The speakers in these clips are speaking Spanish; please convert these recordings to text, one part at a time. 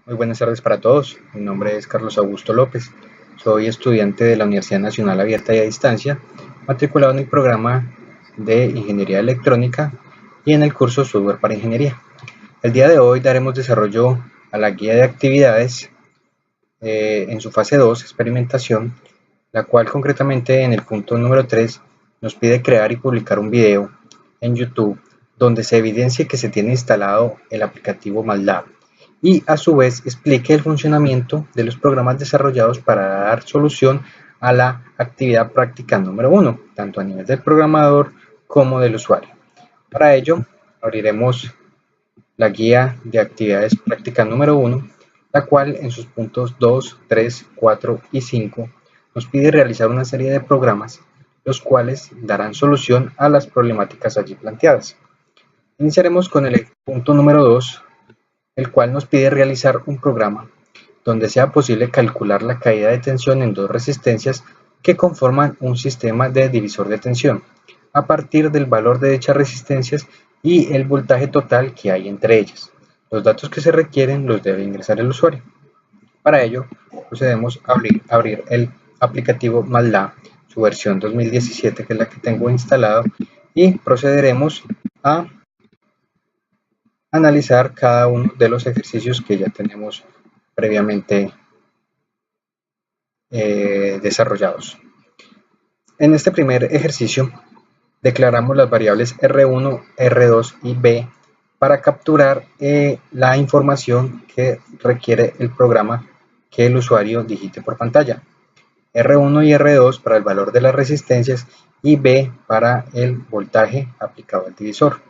Muy buenas tardes para todos. Mi nombre es Carlos Augusto López. Soy estudiante de la Universidad Nacional Abierta y a Distancia, matriculado en el programa de Ingeniería Electrónica y en el curso Software para Ingeniería. El día de hoy daremos desarrollo a la guía de actividades en su fase 2, experimentación, la cual concretamente en el punto número 3 nos pide crear y publicar un video en YouTube donde se evidencie que se tiene instalado el aplicativo MATLAB y a su vez explique el funcionamiento de los programas desarrollados para dar solución a la actividad práctica número 1, tanto a nivel del programador como del usuario. Para ello, abriremos la guía de actividades práctica número 1, la cual en sus puntos 2, 3, 4 y 5 nos pide realizar una serie de programas, los cuales darán solución a las problemáticas allí planteadas. Iniciaremos con el punto número 2, el cual nos pide realizar un programa donde sea posible calcular la caída de tensión en dos resistencias que conforman un sistema de divisor de tensión, a partir del valor de dichas resistencias y el voltaje total que hay entre ellas. Los datos que se requieren los debe ingresar el usuario. Para ello, procedemos a abrir el aplicativo MATLAB, su versión 2017, que es la que tengo instalado, y procederemos a analizar cada uno de los ejercicios que ya tenemos previamente desarrollados. En este primer ejercicio declaramos las variables R1, R2 y B para capturar la información que requiere el programa que el usuario digite por pantalla. R1 y R2 para el valor de las resistencias y B para el voltaje aplicado al divisor.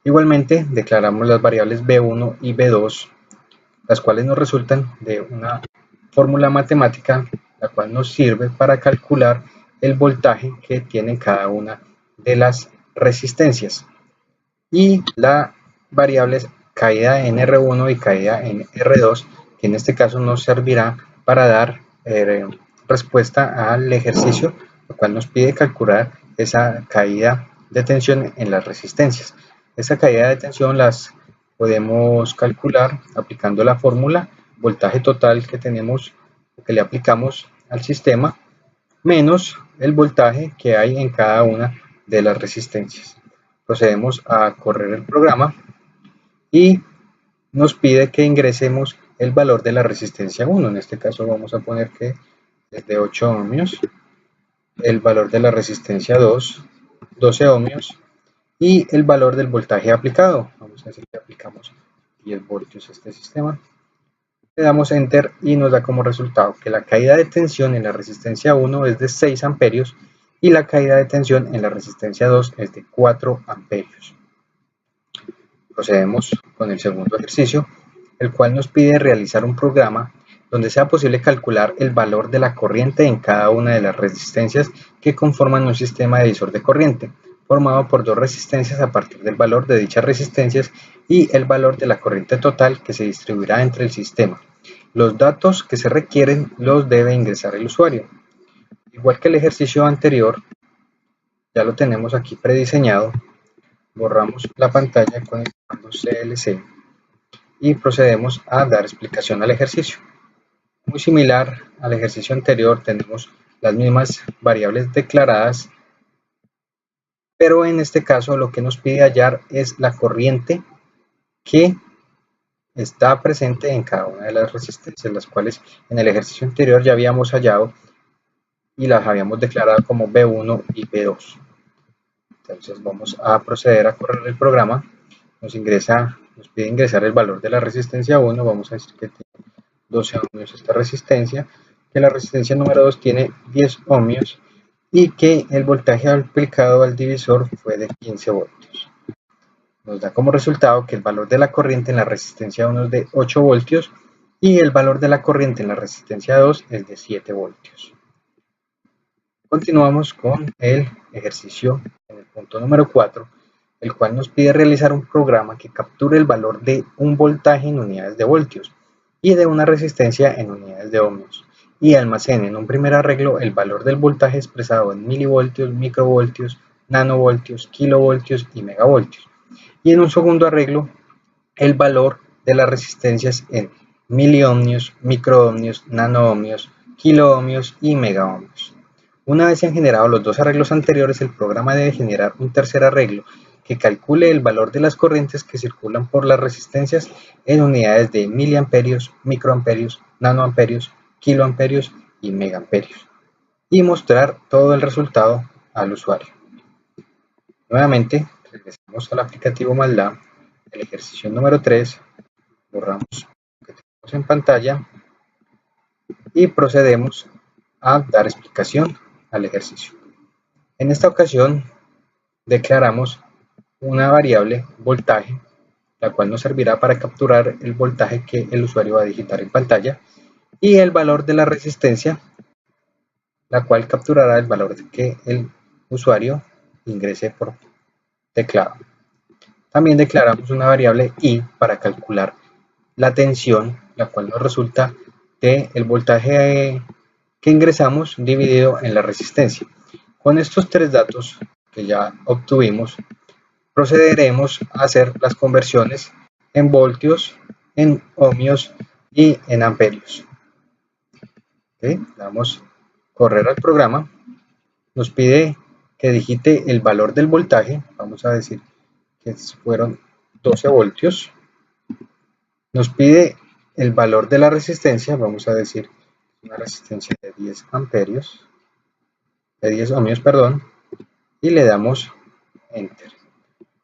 Igualmente declaramos las variables B1 y B2, las cuales nos resultan de una fórmula matemática, la cual nos sirve para calcular el voltaje que tiene cada una de las resistencias. Y la variable caída en R1 y caída en R2, que en este caso nos servirá para dar respuesta al ejercicio, lo cual nos pide calcular esa caída de tensión en las resistencias. Esa caída de tensión las podemos calcular aplicando la fórmula voltaje total que tenemos, que le aplicamos al sistema, menos el voltaje que hay en cada una de las resistencias. Procedemos a correr el programa y nos pide que ingresemos el valor de la resistencia 1. En este caso vamos a poner que es de 8 ohmios, el valor de la resistencia 2, 12 ohmios, y el valor del voltaje aplicado. Vamos a decir que aplicamos 10 voltios a este sistema. Le damos Enter y nos da como resultado que la caída de tensión en la resistencia 1 es de 6 amperios y la caída de tensión en la resistencia 2 es de 4 amperios. Procedemos con el segundo ejercicio, el cual nos pide realizar un programa donde sea posible calcular el valor de la corriente en cada una de las resistencias que conforman un sistema de divisor de corriente, formado por dos resistencias a partir del valor de dichas resistencias y el valor de la corriente total que se distribuirá entre el sistema. Los datos que se requieren los debe ingresar el usuario. Igual que el ejercicio anterior, ya lo tenemos aquí prediseñado. Borramos la pantalla con el comando CLC y procedemos a dar explicación al ejercicio. Muy similar al ejercicio anterior, tenemos las mismas variables declaradas, pero en este caso lo que nos pide hallar es la corriente que está presente en cada una de las resistencias, las cuales en el ejercicio anterior ya habíamos hallado y las habíamos declarado como B1 y B2. Entonces vamos a proceder a correr el programa. Nos pide ingresar el valor de la resistencia 1, vamos a decir que tiene 12 ohmios esta resistencia, que la resistencia número 2 tiene 10 ohmios y que el voltaje aplicado al divisor fue de 15 voltios. Nos da como resultado que el valor de la corriente en la resistencia 1 es de 8 voltios y el valor de la corriente en la resistencia 2 es de 7 voltios. Continuamos con el ejercicio en el punto número 4, el cual nos pide realizar un programa que capture el valor de un voltaje en unidades de voltios y de una resistencia en unidades de ohmios y almacene en un primer arreglo el valor del voltaje expresado en milivoltios, microvoltios, nanovoltios, kilovoltios y megavoltios, y en un segundo arreglo el valor de las resistencias en miliohmios, microohmios, nanoohmios, kiloohmios y megaohmios. Una vez se han generado los dos arreglos anteriores, el programa debe generar un tercer arreglo que calcule el valor de las corrientes que circulan por las resistencias en unidades de miliamperios, microamperios, nanoamperios, kiloamperios y megaamperios, y mostrar todo el resultado al usuario. Nuevamente, regresamos al aplicativo MATLAB, el ejercicio número 3, borramos lo que tenemos en pantalla y procedemos a dar explicación al ejercicio. En esta ocasión, declaramos una variable voltaje, la cual nos servirá para capturar el voltaje que el usuario va a digitar en pantalla, y el valor de la resistencia, la cual capturará el valor que el usuario ingrese por teclado. También declaramos una variable I para calcular la tensión, la cual nos resulta del voltaje que ingresamos dividido en la resistencia. Con estos tres datos que ya obtuvimos, procederemos a hacer las conversiones en voltios, en ohmios y en amperios. ¿Okay? Damos correr al programa, nos pide que digite el valor del voltaje, vamos a decir que fueron 12 voltios, nos pide el valor de la resistencia, vamos a decir una resistencia de 10 amperios, de 10 ohmios, perdón, y le damos Enter.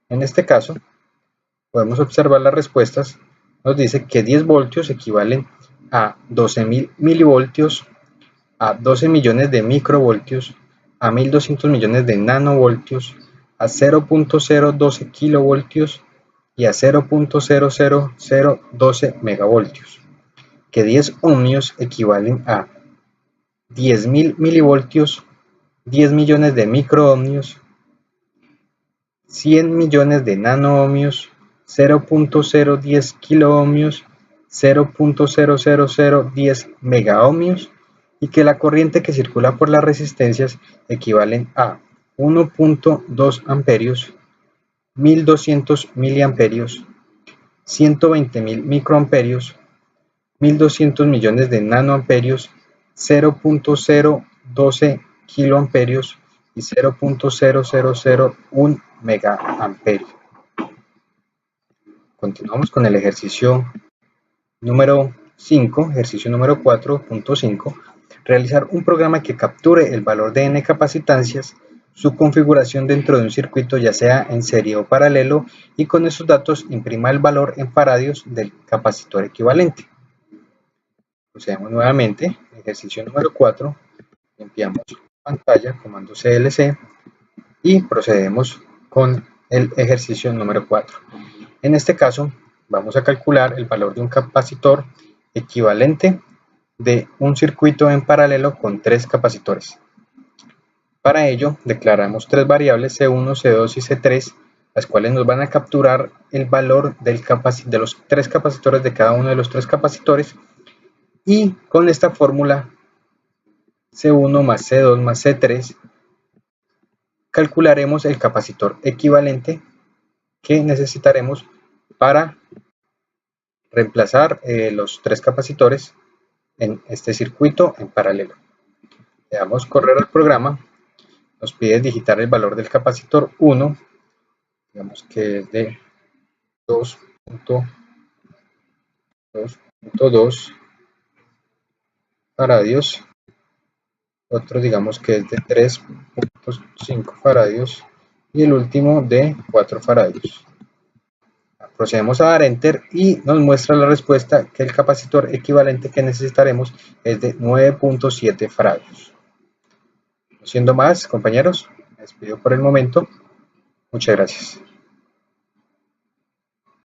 En este caso, podemos observar las respuestas, nos dice que 10 voltios equivalen a 12.000 milivoltios, a 12 millones de microvoltios, a 1.200 millones de nanovoltios, a 0.012 kilovoltios y a 0.00012 megavoltios, que 10 ohmios equivalen a 10.000 milivoltios, 10 millones de microohmios, 100 millones de nanoohmios, 0.010 kiloohmios, 0.00010 megaohmios, y que la corriente que circula por las resistencias equivalen a 1.2 amperios, 1.200 miliamperios, 120.000 microamperios, 1.200 millones de nanoamperios, 0.012 kiloamperios y 0.0001 megaamperio. Continuamos con el ejercicio número 5, ejercicio número 4.5. Realizar un programa que capture el valor de n capacitancias, su configuración dentro de un circuito ya sea en serie o paralelo, y con esos datos imprima el valor en faradios del capacitor equivalente. Procedemos nuevamente, ejercicio número 4, limpiamos pantalla, comando CLC, y procedemos con el ejercicio número 4. En este caso, vamos a calcular el valor de un capacitor equivalente de un circuito en paralelo con 3 capacitores. Para ello, declaramos tres variables C1, C2 y C3, las cuales nos van a capturar el valor de los 3 capacitores de cada uno de los 3 capacitores, y con esta fórmula C1 más C2 más C3 calcularemos el capacitor equivalente que necesitaremos para reemplazar los 3 capacitores en este circuito en paralelo. Le damos correr al programa, nos pide digitar el valor del capacitor 1, digamos que es de 2.2 faradios, otro digamos que es de 3.5 faradios y el último de 4 faradios. Procedemos a dar Enter y nos muestra la respuesta que el capacitor equivalente que necesitaremos es de 9.7 faradios. No siendo más, compañeros, me despido por el momento. Muchas gracias.